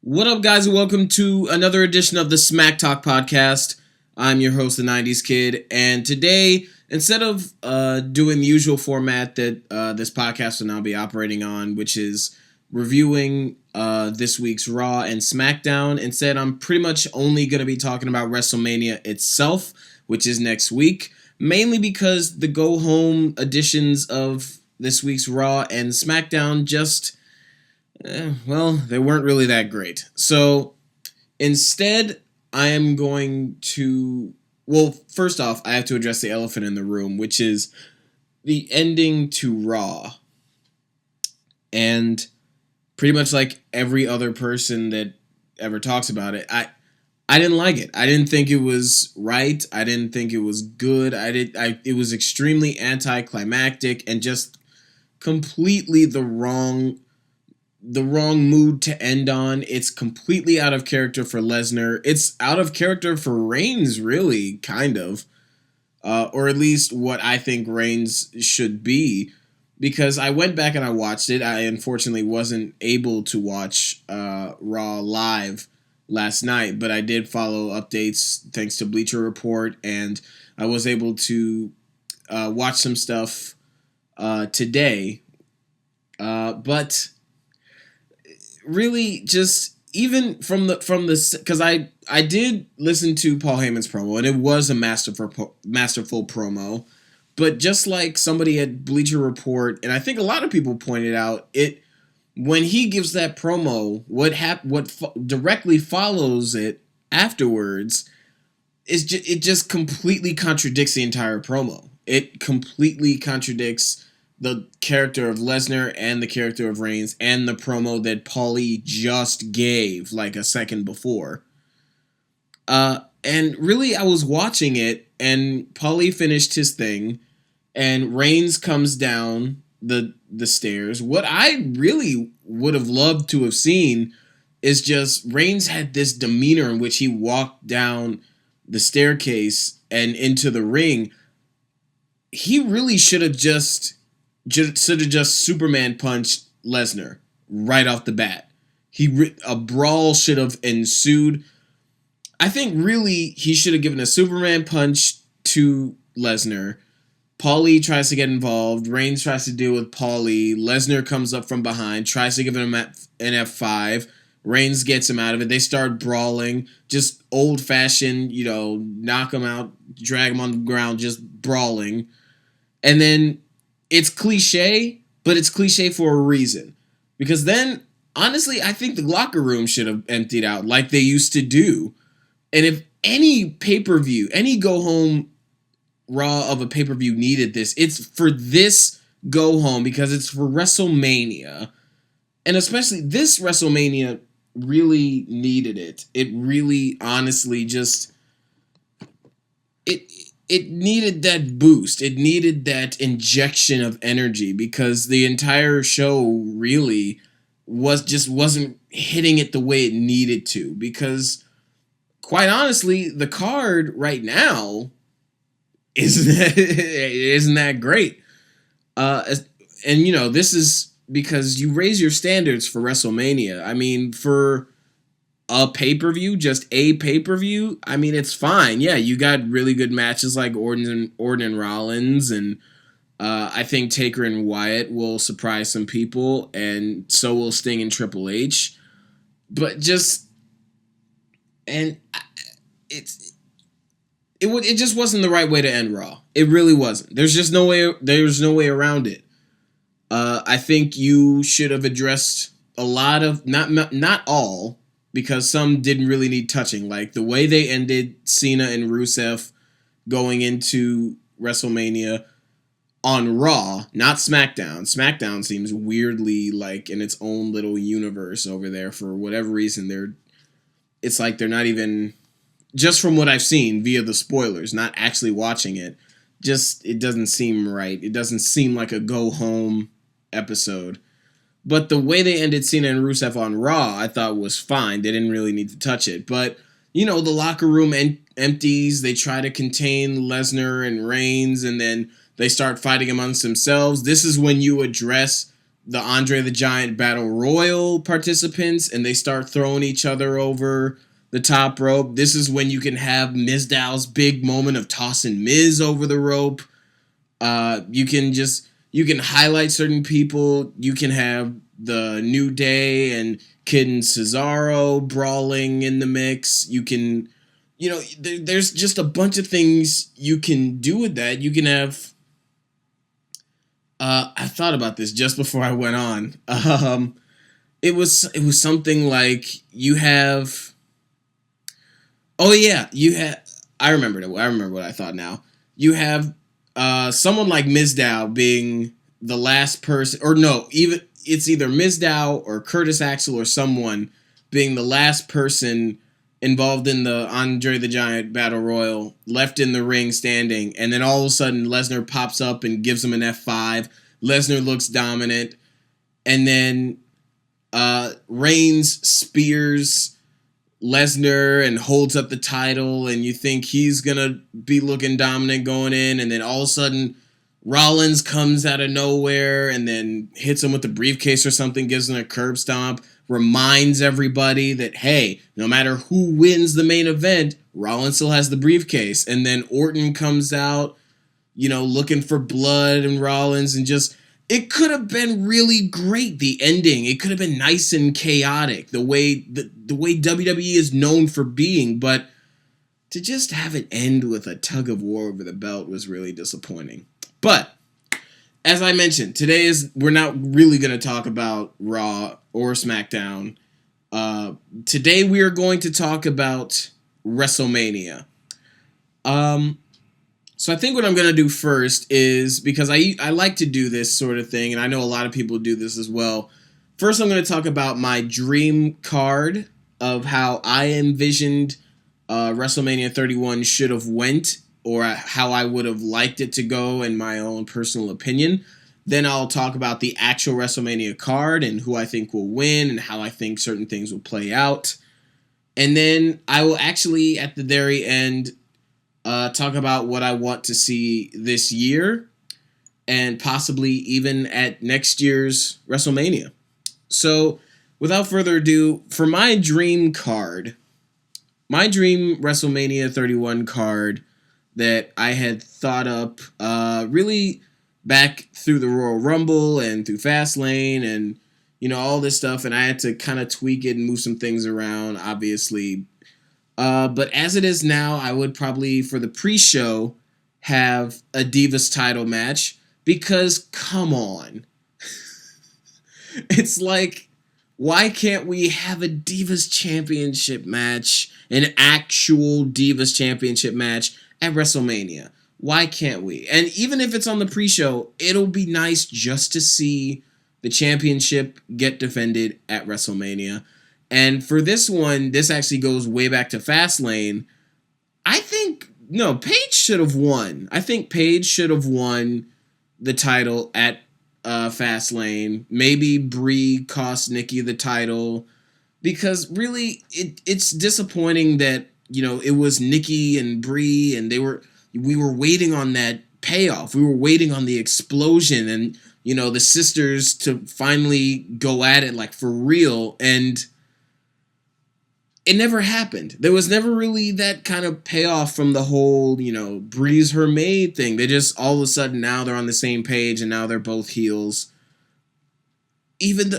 What up, guys, and welcome to another edition of the SmackTalk podcast. I'm your host, the 90s Kid, and today, instead of doing the usual format that this podcast will now be operating on, which is reviewing this week's Raw and Smackdown, instead I'm pretty much only going to be talking about WrestleMania itself, which is next week, mainly because the go-home editions of this week's Raw and Smackdown just... they weren't really that great. So, instead, I am going to... Well, first off, I have to address the elephant in the room, which is the ending to Raw. And pretty much like every other person that ever talks about it, I didn't like it. I didn't think it was right. I didn't think it was good. It was extremely anticlimactic and just completely the wrong mood to end on. It's completely out of character for Lesnar. It's out of character for Reigns, really, kind of. Or at least what I think Reigns should be. Because I went back and I watched it. I unfortunately wasn't able to watch Raw live last night, but I did follow updates thanks to Bleacher Report, and I was able to watch some stuff today. But... really, just even from the because I did listen to Paul Heyman's promo, and it was a masterful promo, but just like somebody at Bleacher Report, and I think a lot of people pointed out, it when he gives that promo, what directly follows it afterwards is it just completely contradicts the entire promo. It completely contradicts the character of Lesnar and the character of Reigns and the promo that Paulie just gave like a second before. And really, I was watching it, and Paulie finished his thing, and Reigns comes down the stairs. What I really would have loved to have seen is just Reigns had this demeanor in which he walked down the staircase and into the ring. He really should have just Superman punched Lesnar right off the bat. A brawl should have ensued. I think really he should have given a Superman punch to Lesnar. Paulie tries to get involved. Reigns tries to deal with Paulie. Lesnar comes up from behind, tries to give him an F5. Reigns gets him out of it. They start brawling. Just old-fashioned, knock him out, drag him on the ground, just brawling. And then it's cliche, but it's cliche for a reason. Because then, honestly, I think the locker room should have emptied out like they used to do. And if any pay-per-view, any go-home Raw of a pay-per-view needed this, it's for this go-home because it's for WrestleMania. And especially this WrestleMania really needed it. It really, honestly, just... It needed that boost. It needed that injection of energy because the entire show really wasn't hitting it the way it needed to. Because, quite honestly, the card right now isn't that great. And this is because you raise your standards for WrestleMania. I mean, for a pay-per-view, just a pay-per-view, I mean, it's fine. Yeah, you got really good matches like Orton and Rollins, and I think Taker and Wyatt will surprise some people, and so will Sting and Triple H. But it just wasn't the right way to end Raw. It really wasn't. There's no way around it. I think you should have addressed a lot of, not all, because some didn't really need touching. Like the way they ended Cena and Rusev going into WrestleMania on Raw, not SmackDown. SmackDown seems weirdly like in its own little universe over there for whatever reason. It's like they're not even, just from what I've seen via the spoilers, not actually watching it, just it doesn't seem right. It doesn't seem like a go home episode. But the way they ended Cena and Rusev on Raw, I thought was fine. They didn't really need to touch it. But, the locker room empties. They try to contain Lesnar and Reigns, and then they start fighting amongst themselves. This is when you address the Andre the Giant Battle Royal participants, and they start throwing each other over the top rope. This is when you can have Mizdow's big moment of tossing Miz over the rope. You can highlight certain people. You can have the New Day and Kid and Cesaro brawling in the mix. You can, there's just a bunch of things you can do with that. You can have. I thought about this just before I went on. It was something like you have. Oh yeah, you have. I remembered it. I remember what I thought now. You have someone like Mizdow being the last person, or no, even it's either Mizdow or Curtis Axel or someone being the last person involved in the Andre the Giant Battle Royal, left in the ring standing, and then all of a sudden Lesnar pops up and gives him an F5. Lesnar looks dominant, and then Reigns spears Lesnar and holds up the title, and you think he's gonna be looking dominant going in, and then all of a sudden Rollins comes out of nowhere and then hits him with the briefcase or something, gives him a curb stomp, reminds everybody that, hey, no matter who wins the main event, Rollins still has the briefcase. And then Orton comes out, looking for blood and Rollins, and just, it could have been really great, the ending. It could have been nice and chaotic, the way WWE is known for being, but to just have it end with a tug of war over the belt was really disappointing. But as I mentioned, we're not really going to talk about Raw or SmackDown. Today we are going to talk about WrestleMania. So I think what I'm going to do first is, because I like to do this sort of thing, and I know a lot of people do this as well. First, I'm going to talk about my dream card of how I envisioned WrestleMania 31 should have went, or how I would have liked it to go in my own personal opinion. Then I'll talk about the actual WrestleMania card and who I think will win and how I think certain things will play out. And then I will actually, at the very end, talk about what I want to see this year and possibly even at next year's WrestleMania. So, without further ado, for my dream card, my dream WrestleMania 31 card that I had thought up really back through the Royal Rumble and through Fastlane and, all this stuff, and I had to kind of tweak it and move some things around, obviously. But as it is now, I would probably, for the pre-show, have a Divas title match, because, come on. It's like, why can't we have a Divas Championship match, an actual Divas Championship match at WrestleMania? Why can't we? And even if it's on the pre-show, it'll be nice just to see the championship get defended at WrestleMania. And for this one, this actually goes way back to Fastlane. Paige should have won. I think Paige should have won the title at Fastlane. Maybe Brie cost Nikki the title, because really it's disappointing that, it was Nikki and Brie, and we were waiting on that payoff. We were waiting on the explosion and, the sisters to finally go at it like for real, and it never happened. There was never really that kind of payoff from the whole, Brie's her maid thing. They just, all of a sudden, now they're on the same page, and now they're both heels. Even,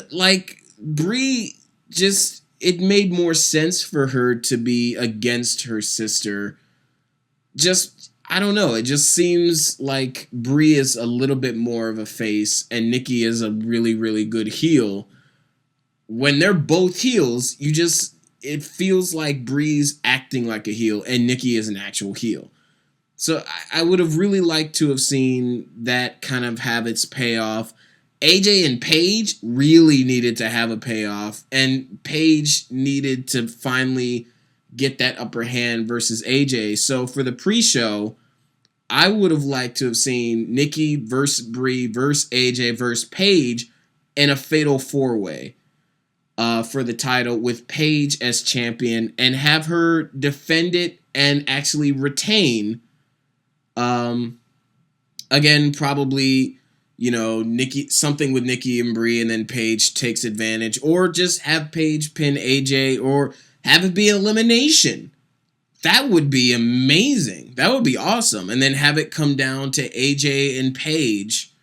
Brie just, it made more sense for her to be against her sister. Just, I don't know. It just seems like Brie is a little bit more of a face, and Nikki is a really, really good heel. When they're both heels, it feels like Brie's acting like a heel and Nikki is an actual heel. So I would have really liked to have seen that kind of have its payoff. AJ and Paige really needed to have a payoff, and Paige needed to finally get that upper hand versus AJ. So for the pre-show, I would have liked to have seen Nikki versus Brie versus AJ versus Paige in a fatal four-way. For the title with Paige as champion, and have her defend it and actually retain. Again, probably, something with Nikki and Brie, and then Paige takes advantage, or just have Paige pin AJ, or have it be elimination. That would be amazing. That would be awesome. And then have it come down to AJ and Paige.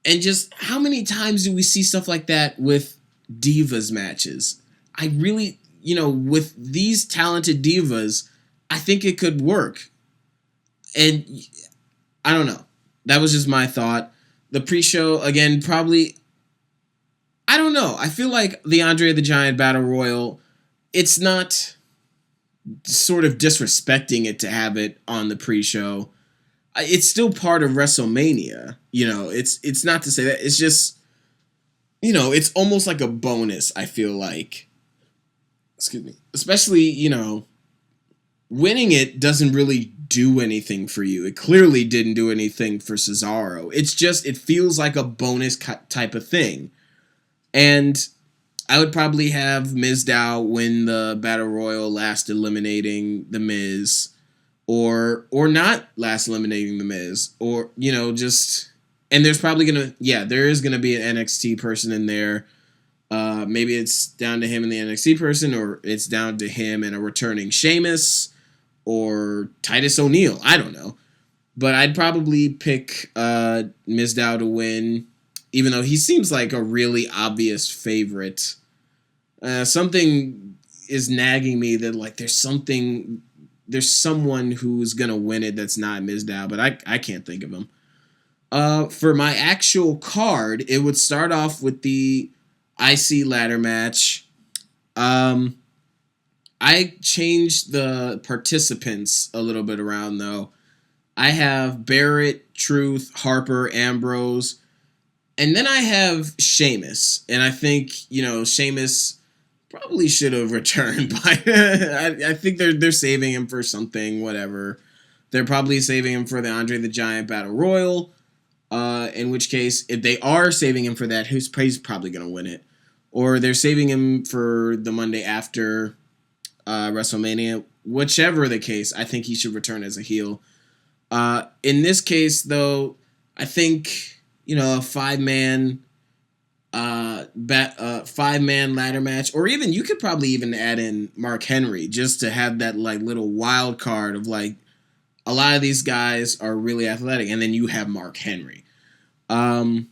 And just how many times do we see stuff like that with Divas matches? I really, with these talented Divas, I think it could work. And I don't know. That was just my thought. The pre-show, again, probably, I don't know. I feel like the Andre the Giant Battle Royal, it's not sort of disrespecting it to have it on the pre-show. It's still part of WrestleMania. It's not to say that. It's just, it's almost like a bonus, I feel like. Excuse me. Especially, winning it doesn't really do anything for you. It clearly didn't do anything for Cesaro. It's just, it feels like a bonus type of thing. And I would probably have Mizdow win the Battle Royal, last eliminating The Miz, or not last eliminating The Miz, or, and there's probably there is gonna be an NXT person in there. Maybe it's down to him and the NXT person, or it's down to him and a returning Sheamus, or Titus O'Neil. I don't know. But I'd probably pick Mizdow to win, even though he seems like a really obvious favorite. Something is nagging me that, like, there's someone who's going to win it that's not Mizdow, but I can't think of him. For my actual card, it would start off with the Icy Ladder Match. I changed the participants a little bit around, though. I have Barrett, Truth, Harper, Ambrose, and then I have Sheamus. And I think, Sheamus probably should have returned by... I think they're saving him for something, whatever. They're probably saving him for the Andre the Giant Battle Royal. In which case, if they are saving him for that, he's probably going to win it. Or they're saving him for the Monday after WrestleMania. Whichever the case, I think he should return as a heel. In this case, though, I think, a five-man ladder match, or even you could probably even add in Mark Henry just to have that like little wild card of like a lot of these guys are really athletic, and then you have Mark Henry. I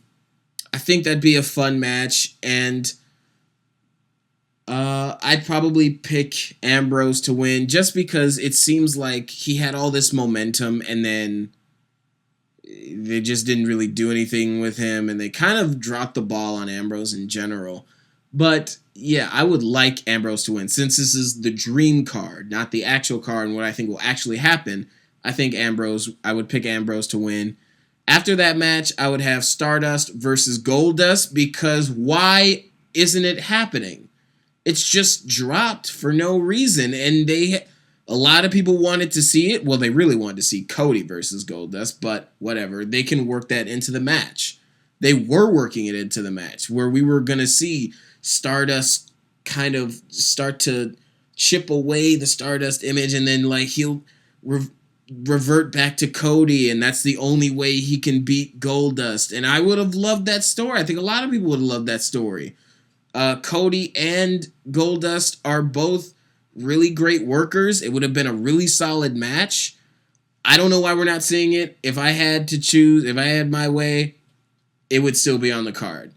think that'd be a fun match, and I'd probably pick Ambrose to win just because it seems like he had all this momentum and then they just didn't really do anything with him, and they kind of dropped the ball on Ambrose in general. But yeah, I would like Ambrose to win since this is the dream card, not the actual card, and what I think will actually happen. I would pick Ambrose to win. After that match, I would have Stardust versus Goldust, because why isn't it happening? It's just dropped for no reason, and a lot of people wanted to see it. Well, they really wanted to see Cody versus Goldust, but whatever. They can work that into the match. They were working it into the match, where we were going to see Stardust kind of start to chip away the Stardust image, and then like he'll revert back to Cody, and that's the only way he can beat Goldust. And I would have loved that story. I think a lot of people would have loved that story. Cody and Goldust are both really great workers. It would have been a really solid match. I don't know why we're not seeing it. If I had to choose, if I had my way, it would still be on the card.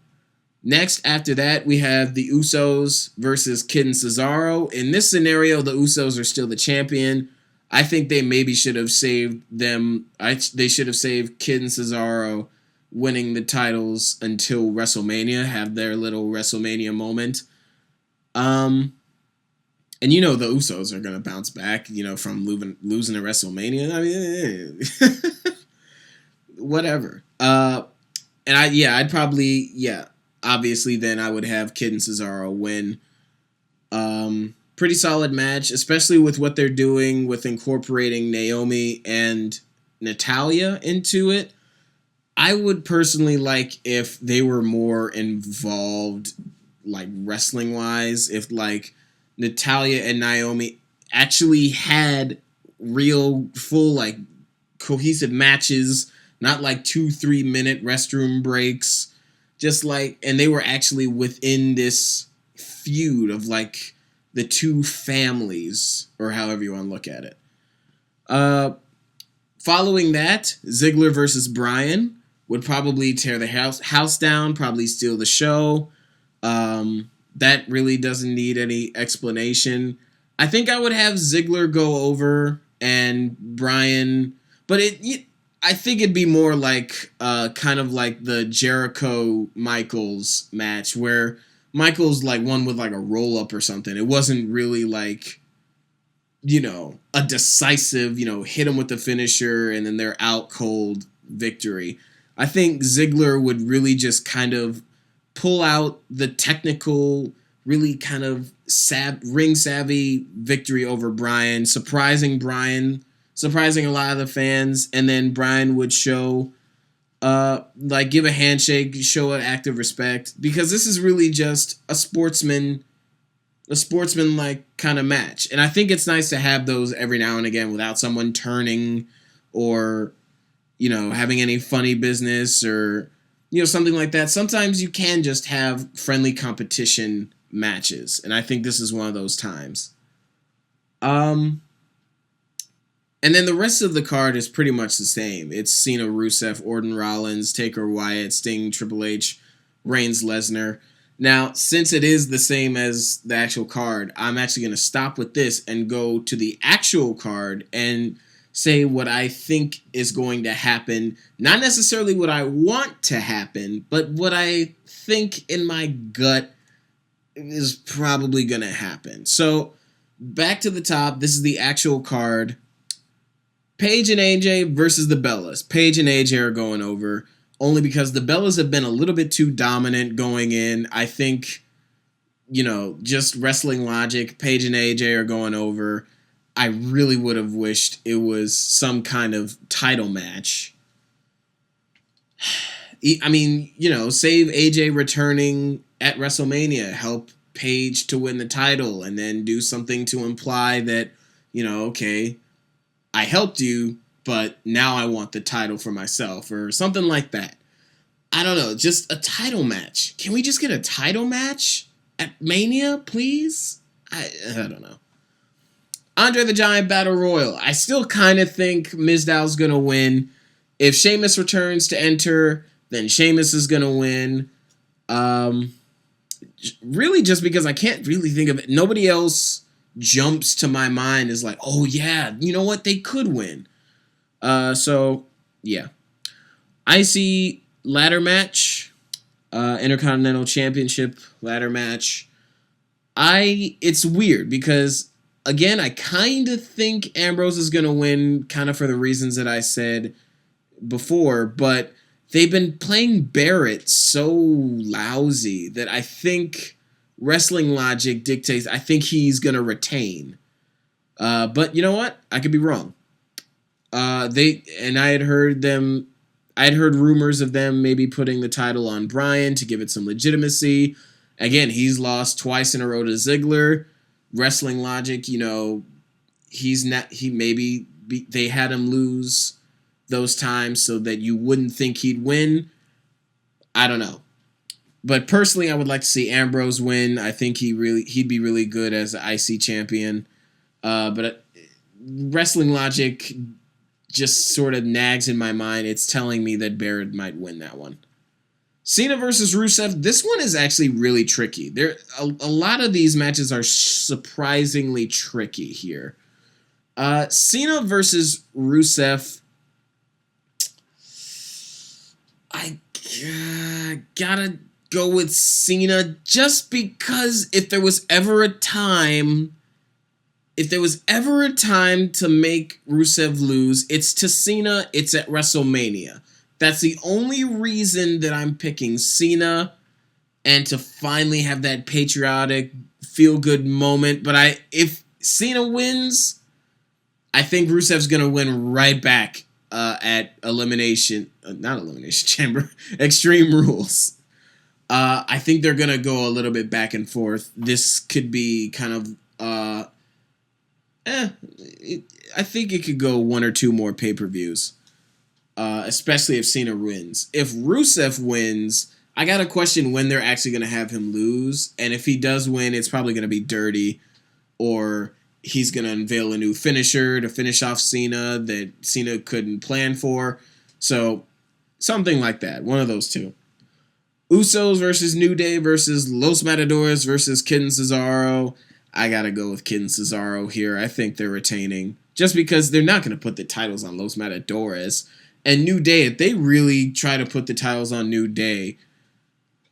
Next, after that, we have the Usos versus Kid and Cesaro. In this scenario, the Usos are still the champion. I think they maybe should have saved them. They should have saved Kid and Cesaro winning the titles until WrestleMania, have their little WrestleMania moment. And the Usos are going to bounce back, from losing to WrestleMania. I mean, whatever. And I'd probably, obviously then I would have Kid and Cesaro win. Pretty solid match, especially with what they're doing with incorporating Naomi and Natalya into it. I would personally like if they were more involved, like wrestling wise, if like Natalya and Naomi actually had real full like cohesive matches not like 2-3 minute restroom breaks, just like, and they were actually within this feud of like the two families, or however you want to look at it. Following that, Ziggler versus Bryan would probably tear the house down, probably steal the show. That really doesn't need any explanation. I think I would have Ziggler go over and Bryan, but I think it'd be more like kind of like the Jericho Michaels match where Michaels like won with like a roll up or something. It wasn't really like, a decisive, hit him with the finisher and then they're out cold victory. I think Ziggler would really just kind of pull out the technical, really kind of ring savvy victory over Bryan, surprising a lot of the fans, and then Bryan would show, give a handshake, show an act of respect, because this is really just a sportsman-like kind of match. And I think it's nice to have those every now and again without someone turning or, having any funny business or, something like that. Sometimes you can just have friendly competition matches, and I think this is one of those times. And then the rest of the card is pretty much the same. It's Cena, Rusev, Orton, Rollins, Taker, Wyatt, Sting, Triple H, Reigns, Lesnar. Now, since it is the same as the actual card, I'm actually going to stop with this and go to the actual card and say what I think is going to happen. Not necessarily what I want to happen, but what I think in my gut is probably going to happen. So, back to the top. This is the actual card. Paige and AJ versus the Bellas. Paige and AJ are going over only because the Bellas have been a little bit too dominant going in. I think, just wrestling logic, Paige and AJ are going over. I really would have wished it was some kind of title match. I mean, save AJ returning at WrestleMania, help Paige to win the title, and then do something to imply that, okay, I helped you, but now I want the title for myself, or something like that. I don't know, just a title match. Can we just get a title match at Mania, please? I don't know. Andre the Giant Battle Royal. I still kind of think Mizdow's going to win. If Sheamus returns to enter, then Sheamus is going to win. Really just because I can't really think of it. Nobody else jumps to my mind is like, oh yeah, you know what? They could win. So, yeah. Icy Ladder Match. Intercontinental Championship Ladder Match. It's weird because, again, I kind of think Ambrose is going to win, kind of for the reasons that I said before, but they've been playing Barrett so lousy that I think wrestling logic dictates, I think he's going to retain. But you know what? I could be wrong. I had heard rumors of them maybe putting the title on Bryan to give it some legitimacy. Again, he's lost twice in a row to Ziggler. Wrestling logic, they had him lose those times so that you wouldn't think he'd win. I don't know. But personally, I would like to see Ambrose win. I think he'd be really good as an IC champion. But wrestling logic just sort of nags in my mind. It's telling me that Barrett might win that one. Cena versus Rusev. This one is actually really tricky. A lot of these matches are surprisingly tricky here. Cena versus Rusev. I gotta go with Cena just because if there was ever a time to make Rusev lose, it's to Cena, it's at WrestleMania. That's the only reason that I'm picking Cena, and to finally have that patriotic, feel-good moment. But if Cena wins, I think Rusev's going to win right back at Extreme Rules. I think they're going to go a little bit back and forth. This could be kind of... I think it could go one or two more pay-per-views. especially if Cena wins. If Rusev wins, I got to question when they're actually going to have him lose. And if he does win, it's probably going to be dirty, or he's going to unveil a new finisher to finish off Cena that Cena couldn't plan for. So something like that. One of those two. Usos versus New Day versus Los Matadores versus Kid and Cesaro. I got to go with Kid and Cesaro here. I think they're retaining. Just because they're not going to put the titles on Los Matadores. And New Day, if they really try to put the titles on New Day,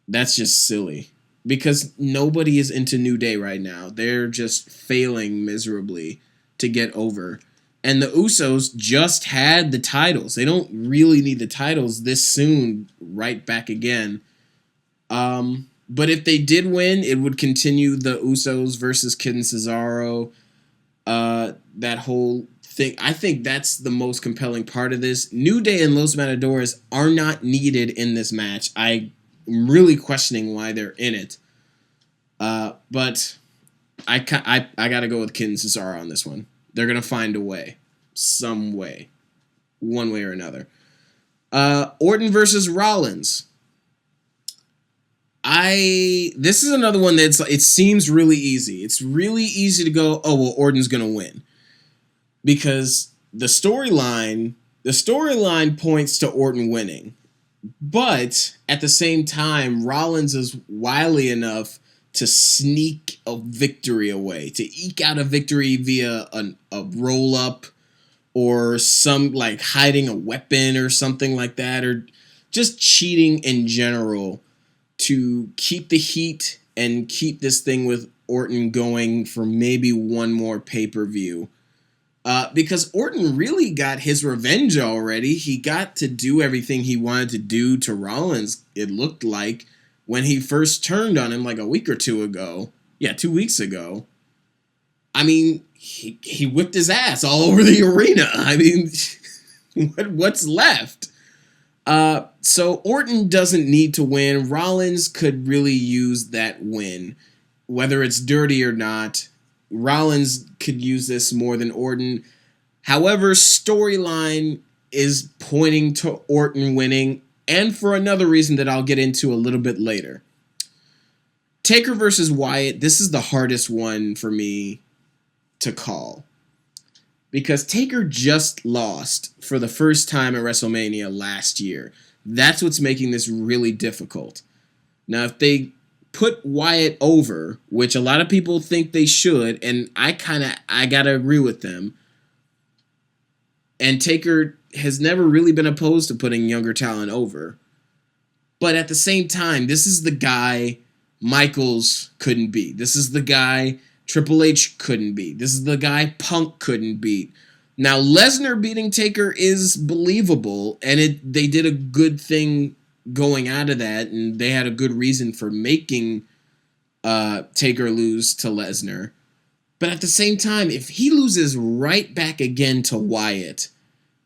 that's just silly. Because nobody is into New Day right now. They're just failing miserably to get over. And the Usos just had the titles. They don't really need the titles this soon, right back again. But if they did win, it would continue the Usos versus Kid and Cesaro. That whole thing. I think that's the most compelling part of this. New Day and Los Matadores are not needed in this match. I'm really questioning why they're in it. But I gotta go with Kid and Cesaro on this one. They're gonna find a way. Some way. One way or another. Orton versus Rollins. This is another one that's, it seems really easy. It's really easy to go, oh, well, Orton's going to win. Because the storyline points to Orton winning. But at the same time, Rollins is wily enough to sneak a victory away, to eke out a victory via a roll-up or some, like, hiding a weapon or something like that, or just cheating in general to keep the heat and keep this thing with Orton going for maybe one more pay-per-view. Because Orton really got his revenge already. He got to do everything he wanted to do to Rollins, it looked like, when he first turned on him like a week or two ago. Yeah, 2 weeks ago. I mean, he whipped his ass all over the arena. I mean, what's left? So Orton doesn't need to win. Rollins could really use that win. Whether it's dirty or not, Rollins could use this more than Orton. However, storyline is pointing to Orton winning, and for another reason that I'll get into a little bit later. Taker versus Wyatt, this is the hardest one for me to call. Because Taker just lost for the first time at WrestleMania last year. That's what's making this really difficult. Now, if they put Wyatt over, which a lot of people think they should, and I gotta agree with them. And Taker has never really been opposed to putting younger talent over. But at the same time, this is the guy Michaels couldn't beat. This is the guy Triple H couldn't beat. This is the guy Punk couldn't beat. Now, Lesnar beating Taker is believable, and they did a good thing going out of that, and they had a good reason for making Taker lose to Lesnar. But at the same time, if he loses right back again to Wyatt,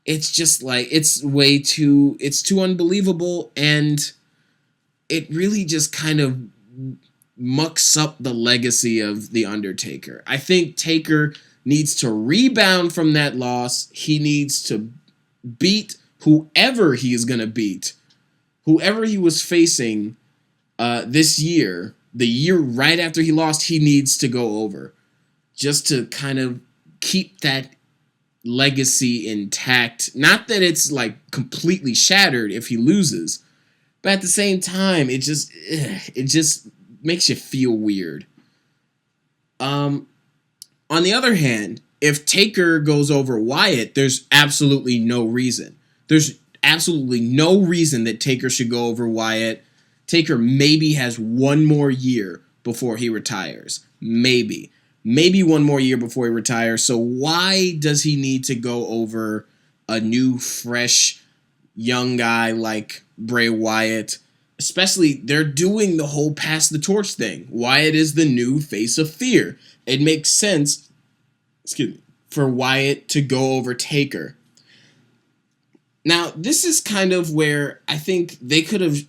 it's just like, it's too unbelievable, and it really just kind of mucks up the legacy of The Undertaker. I think Taker needs to rebound from that loss. He needs to beat whoever he is going to beat. Whoever he was facing this year, the year right after he lost, he needs to go over. Just to kind of keep that legacy intact. Not that it's like completely shattered if he loses, but at the same time, it just makes you feel weird. On the other hand, if Taker goes over Wyatt, there's absolutely no reason. There's absolutely no reason that Taker should go over Wyatt. Taker maybe has one more year before he retires. Maybe one more year before he retires. So why does he need to go over a new, fresh, young guy like Bray Wyatt? Especially, they're doing the whole pass the torch thing. Wyatt is the new face of fear. It makes sense, for Wyatt to go over Taker. Now, this is kind of where I think they could have...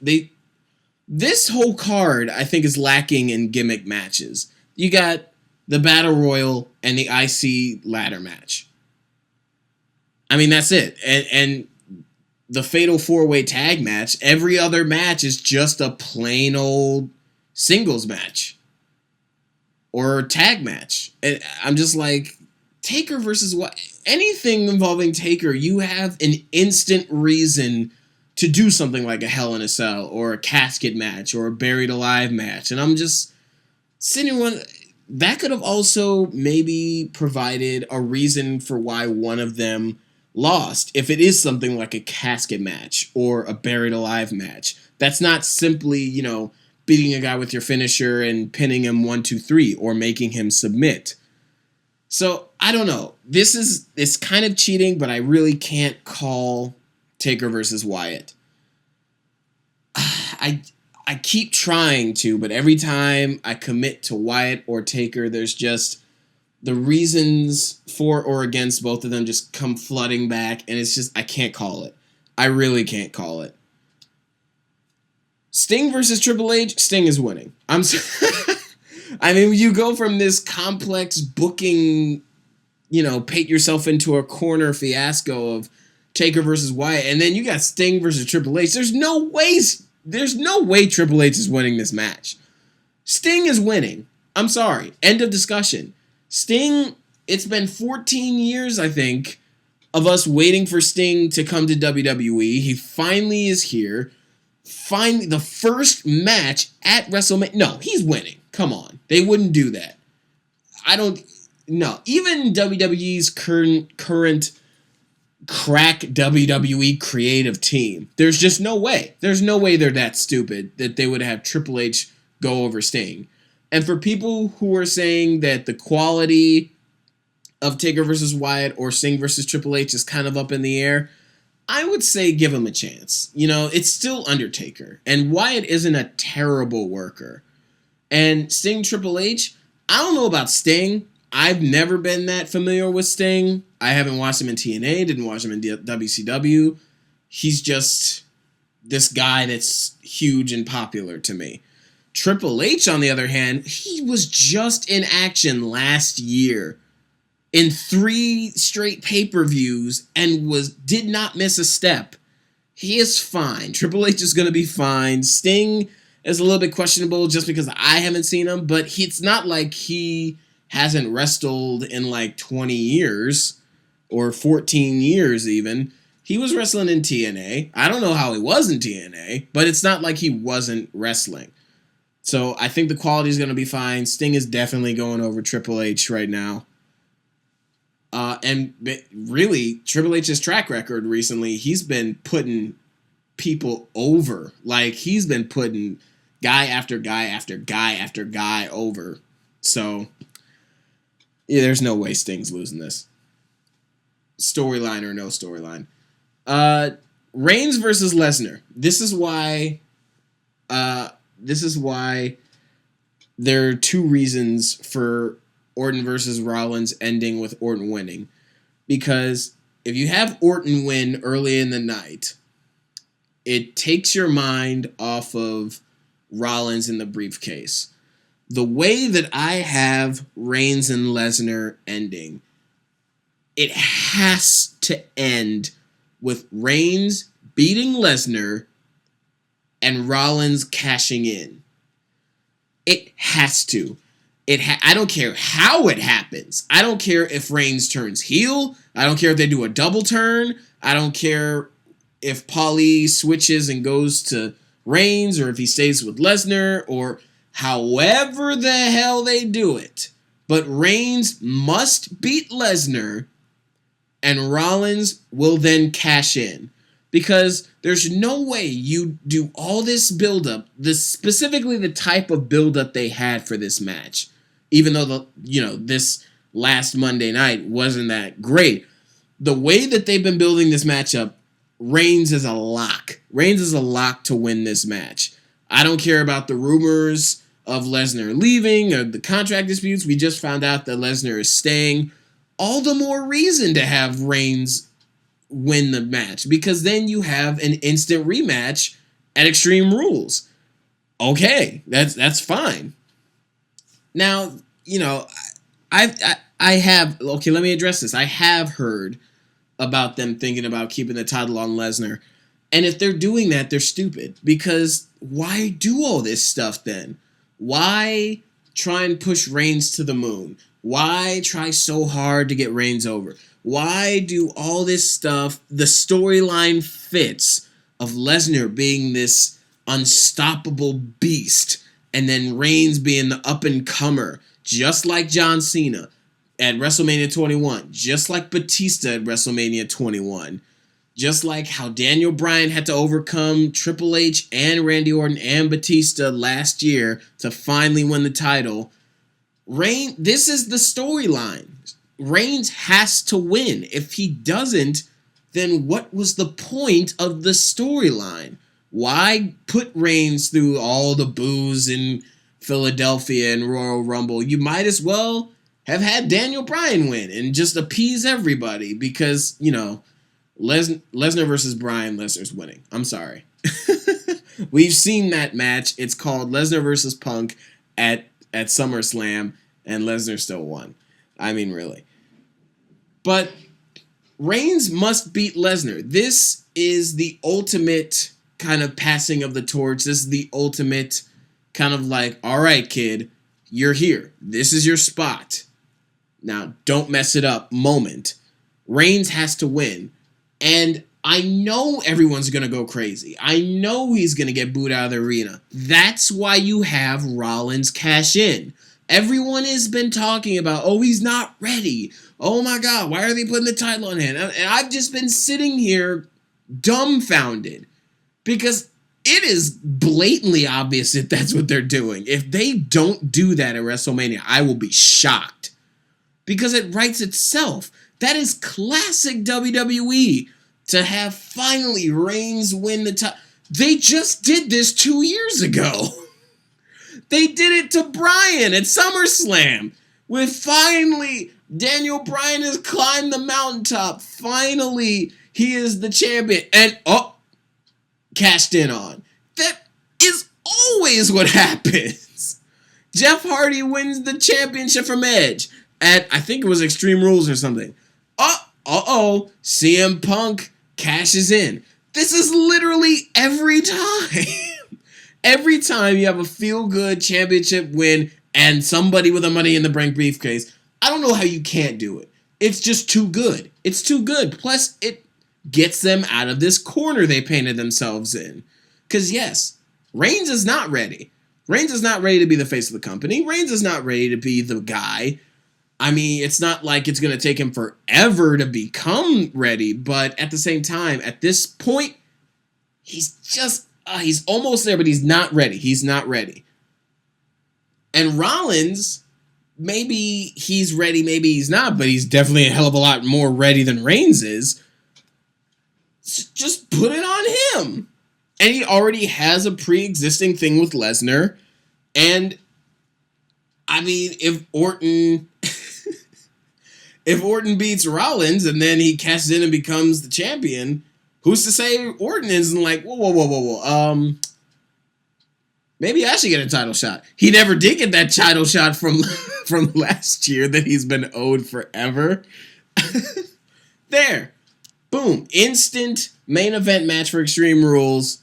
This whole card, I think, is lacking in gimmick matches. You got the Battle Royal and the Icy Ladder Match. I mean, that's it. And the Fatal 4-Way Tag match. Every other match is just a plain old singles match. Or tag match. And I'm just like, Taker versus what? Anything involving Taker, you have an instant reason to do something like a Hell in a Cell or a casket match or a buried alive match. And I'm just sitting one that could have also maybe provided a reason for why one of them lost. If it is something like a casket match or a buried alive match, that's not simply, beating a guy with your finisher and pinning him 1, 2, 3 or making him submit. So I don't know. It's kind of cheating, but I really can't call Taker versus Wyatt. I keep trying to, but every time I commit to Wyatt or Taker, there's just the reasons for or against both of them just come flooding back, and it's just I can't call it. I really can't call it. Sting versus Triple H, Sting is winning. I mean, you go from this complex booking, paint yourself into a corner fiasco of Taker versus Wyatt, and then you got Sting versus Triple H. There's no way Triple H is winning this match. Sting is winning. I'm sorry. End of discussion. Sting, it's been 14 years, I think, of us waiting for Sting to come to WWE. He finally is here. Finally, the first match at WrestleMania. No, he's winning. Come on. They wouldn't do that. No. Even WWE's current crack WWE creative team, there's just no way. There's no way they're that stupid that they would have Triple H go over Sting. And for people who are saying that the quality of Taker versus Wyatt or Sting versus Triple H is kind of up in the air, I would say give him a chance. It's still Undertaker. And Wyatt isn't a terrible worker. And Sting Triple H, I don't know about Sting. I've never been that familiar with Sting. I haven't watched him in TNA, didn't watch him in WCW. He's just this guy that's huge and popular to me. Triple H, on the other hand, he was just in action last year in 3 straight pay-per-views and did not miss a step. He is fine. Triple H is going to be fine. Sting is a little bit questionable just because I haven't seen him, but it's not like he hasn't wrestled in like 20 years or 14 years even. He was wrestling in TNA. I don't know how he was in TNA, but it's not like he wasn't wrestling. So I think the quality is going to be fine. Sting is definitely going over Triple H right now. And really, Triple H's track record recently, he's been putting people over. Like, he's been putting guy after guy after guy after guy over. So, yeah, there's no way Sting's losing this. Storyline or no storyline. Reigns versus Lesnar. This is why there are 2 reasons for Orton versus Rollins ending with Orton winning. Because if you have Orton win early in the night, it takes your mind off of Rollins in the briefcase. The way that I have Reigns and Lesnar ending, it has to end with Reigns beating Lesnar and Rollins cashing in. It has to. I don't care how it happens. I don't care if Reigns turns heel. I don't care if they do a double turn. I don't care if Paulie switches and goes to Reigns or if he stays with Lesnar or however the hell they do it. But Reigns must beat Lesnar and Rollins will then cash in. Because there's no way you do all this buildup, specifically the type of buildup they had for this match. Even though this last Monday night wasn't that great. The way that they've been building this matchup, Reigns is a lock. Reigns is a lock to win this match. I don't care about the rumors of Lesnar leaving or the contract disputes. We just found out that Lesnar is staying. All the more reason to have Reigns win the match, because then you have an instant rematch at Extreme Rules. Okay, that's fine. Now, I have, okay, let me address this. I have heard about them thinking about keeping the title on Lesnar. And if they're doing that, they're stupid. Because why do all this stuff then? Why try and push Reigns to the moon? Why try so hard to get Reigns over? Why do all this stuff? The storyline fits of Lesnar being this unstoppable beast, and then Reigns being the up-and-comer, just like John Cena at WrestleMania 21, just like Batista at WrestleMania 21, just like how Daniel Bryan had to overcome Triple H and Randy Orton and Batista last year to finally win the title. This is the storyline. Reigns has to win. If he doesn't, then what was the point of the storyline? Why put Reigns through all the boos in Philadelphia and Royal Rumble? You might as well have had Daniel Bryan win and just appease everybody because, Lesnar versus Bryan, Lesnar's winning. I'm sorry. We've seen that match. It's called Lesnar versus Punk at SummerSlam, and Lesnar still won. I mean, really. But Reigns must beat Lesnar. This is the ultimate kind of passing of the torch. This is the ultimate kind of like, all right, kid, you're here. This is your spot. Now, don't mess it up moment. Reigns has to win. And I know everyone's going to go crazy. I know he's going to get booed out of the arena. That's why you have Rollins cash in. Everyone has been talking about, oh, he's not ready. Oh my God, why are they putting the title on him? And I've just been sitting here dumbfounded because it is blatantly obvious that that's what they're doing. If they don't do that at WrestleMania, I will be shocked because it writes itself. That is classic WWE to have finally Reigns win the title. They just did this 2 years ago. They did it to Bryan at SummerSlam. With finally, Daniel Bryan has climbed the mountaintop. Finally, he is the champion. And, cashed in on. That is always what happens. Jeff Hardy wins the championship from Edge at, I think it was Extreme Rules or something. CM Punk cashes in. This is literally every time. Every time you have a feel-good championship win and somebody with a Money in the Bank briefcase, I don't know how you can't do it. It's just too good. It's too good. Plus, it gets them out of this corner they painted themselves in. Because yes, Reigns is not ready. Reigns is not ready to be the face of the company. Reigns is not ready to be the guy. I mean, it's not like it's going to take him forever to become ready, but at the same time, at this point, he's almost there, but he's not ready. He's not ready. And Rollins, maybe he's ready, maybe he's not, but he's definitely a hell of a lot more ready than Reigns is. Just put it on him. And he already has a pre-existing thing with Lesnar. And, I mean, if Orton beats Rollins and then he cashes in and becomes the champion, who's to say Orton isn't like, whoa. Maybe I should get a title shot. He never did get that title shot from last year that he's been owed forever. There. Boom. Instant main event match for Extreme Rules.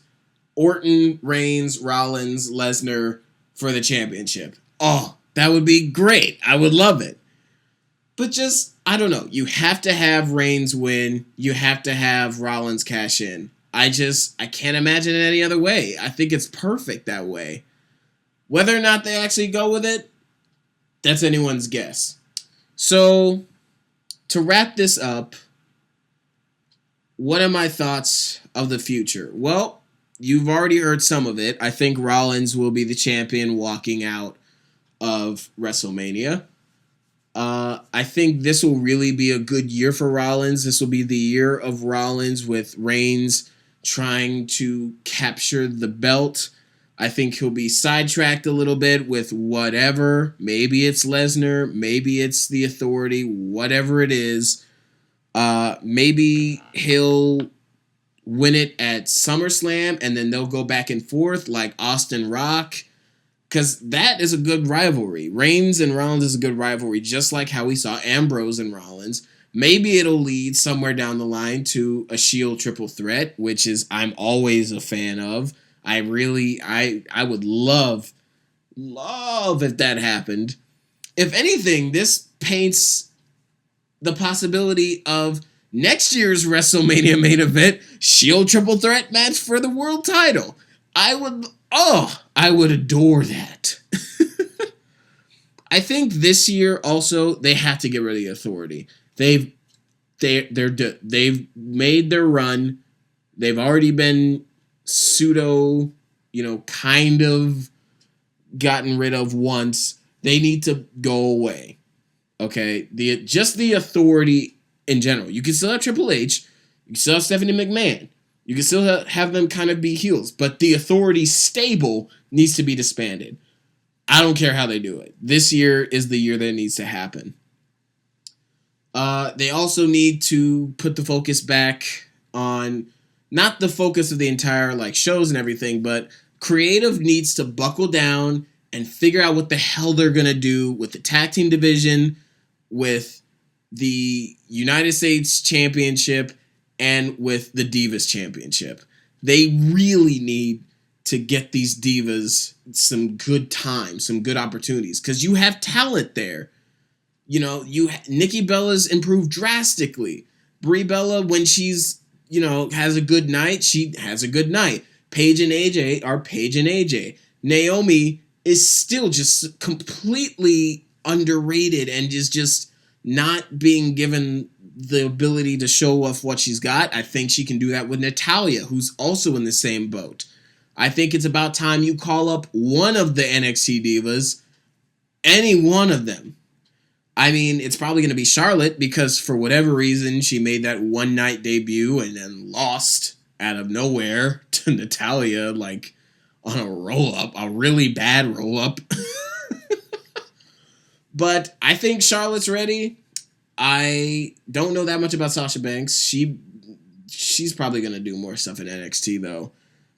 Orton, Reigns, Rollins, Lesnar for the championship. Oh, that would be great. I would love it. But just, I don't know. You have to have Reigns win. You have to have Rollins cash in. I can't imagine it any other way. I think it's perfect that way. Whether or not they actually go with it, that's anyone's guess. So, to wrap this up, what are my thoughts of the future? Well, you've already heard some of it. I think Rollins will be the champion walking out of WrestleMania. I think this will really be a good year for Rollins. This will be the year of Rollins with Reigns trying to capture the belt. I think he'll be sidetracked a little bit with whatever. Maybe it's Lesnar. Maybe it's the Authority. Whatever it is. Maybe he'll win it at SummerSlam and then they'll go back and forth like Austin Rock. Because that is a good rivalry. Reigns and Rollins is a good rivalry, just like how we saw Ambrose and Rollins. Maybe it'll lead somewhere down the line to a Shield triple threat, which is I'm always a fan of. I would love if that happened. If anything, this paints the possibility of next year's WrestleMania main event, Shield triple threat match for the world title. I would adore that. I think this year also they have to get rid of the Authority. They've made their run. They've already been pseudo, kind of gotten rid of once. They need to go away. Okay, the Authority in general. You can still have Triple H. You can still have Stephanie McMahon. You can still have them kind of be heels, but the Authority stable needs to be disbanded. I don't care how they do it. This year is the year that it needs to happen. They also need to put the focus back on, not the focus of the entire shows and everything, but creative needs to buckle down and figure out what the hell they're going to do with the tag team division, with the United States Championship, and with the Divas Championship. They really need to get these divas some good time, some good opportunities, because you have talent there. Nikki Bella's improved drastically. Brie Bella, when she's, has a good night, she has a good night. Paige and AJ are Paige and AJ. Naomi is still just completely underrated and is just not being given the ability to show off what she's got. I think she can do that with Natalya, who's also in the same boat. I think it's about time you call up one of the NXT divas, any one of them. I mean, it's probably going to be Charlotte because for whatever reason, she made that one night debut and then lost out of nowhere to Natalya, on a roll-up, a really bad roll-up. But I think Charlotte's ready. I don't know that much about Sasha Banks. She's probably going to do more stuff in NXT, though.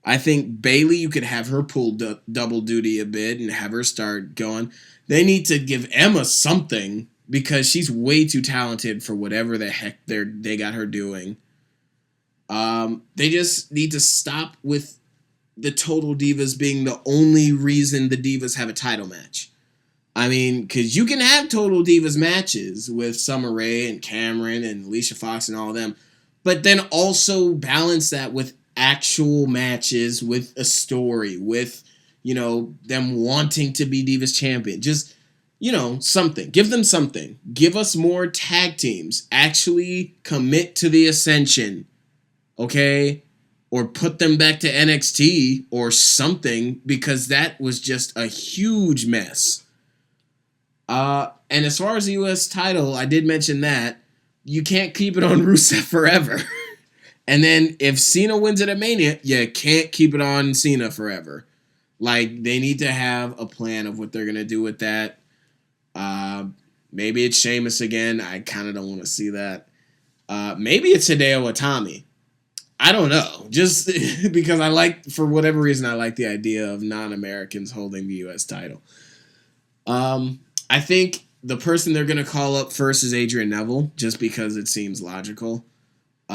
I think Bayley, you could have her pull double duty a bit and have her start going. They need to give Emma something because she's way too talented for whatever the heck they got her doing. They just need to stop with the Total Divas being the only reason the Divas have a title match. I mean, because you can have Total Divas matches with Summer Rae and Cameron and Alicia Fox and all of them, but then also balance that with actual matches, with a story, with, them wanting to be Divas champion. Just, something. Give them something. Give us more tag teams. Actually commit to the Ascension. Okay? Or put them back to NXT or something, because that was just a huge mess. And as far as the U.S. title, I did mention that you can't keep it on Rusev forever. And then if Cena wins it at Mania, you can't keep it on Cena forever. They need to have a plan of what they're going to do with that. Maybe it's Sheamus again. I kind of don't want to see that. Maybe it's Hideo Itami. I don't know. Just because for whatever reason, I like the idea of non-Americans holding the U.S. title. I think the person they're going to call up first is Adrian Neville, just because it seems logical.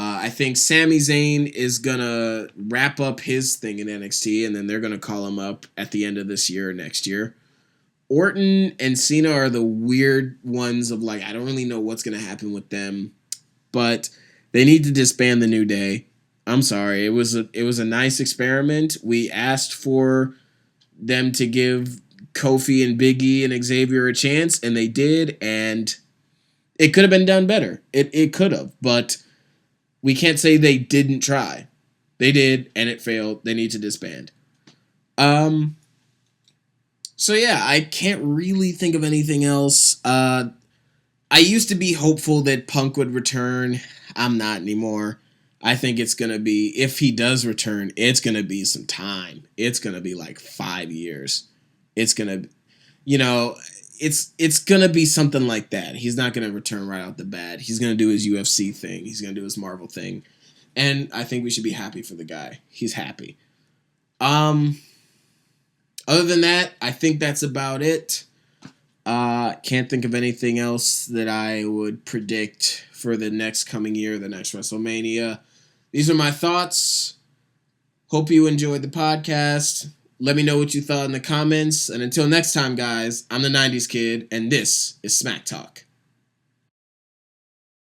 I think Sami Zayn is going to wrap up his thing in NXT, and then they're going to call him up at the end of this year or next year. Orton and Cena are the weird ones of I don't really know what's going to happen with them, but they need to disband the New Day. I'm sorry. It was a nice experiment. We asked for them to give Kofi and Big E and Xavier a chance, and they did, and it could have been done better. It could have, but we can't say they didn't try. They did, and it failed. They need to disband. So yeah, I can't really think of anything else. I used to be hopeful that Punk would return. I'm not anymore. I think it's going to be, if he does return, it's going to be some time. It's going to be 5 years. It's going to, it's going to be something like that. He's not going to return right out the bat. He's going to do his UFC thing. He's going to do his Marvel thing. And I think we should be happy for the guy. He's happy. Other than that, I think that's about it. Can't think of anything else that I would predict for the next coming year, the next WrestleMania. These are my thoughts. Hope you enjoyed the podcast. Let me know what you thought in the comments. And until next time, guys, I'm the 90s Kid, and this is Smack Talk.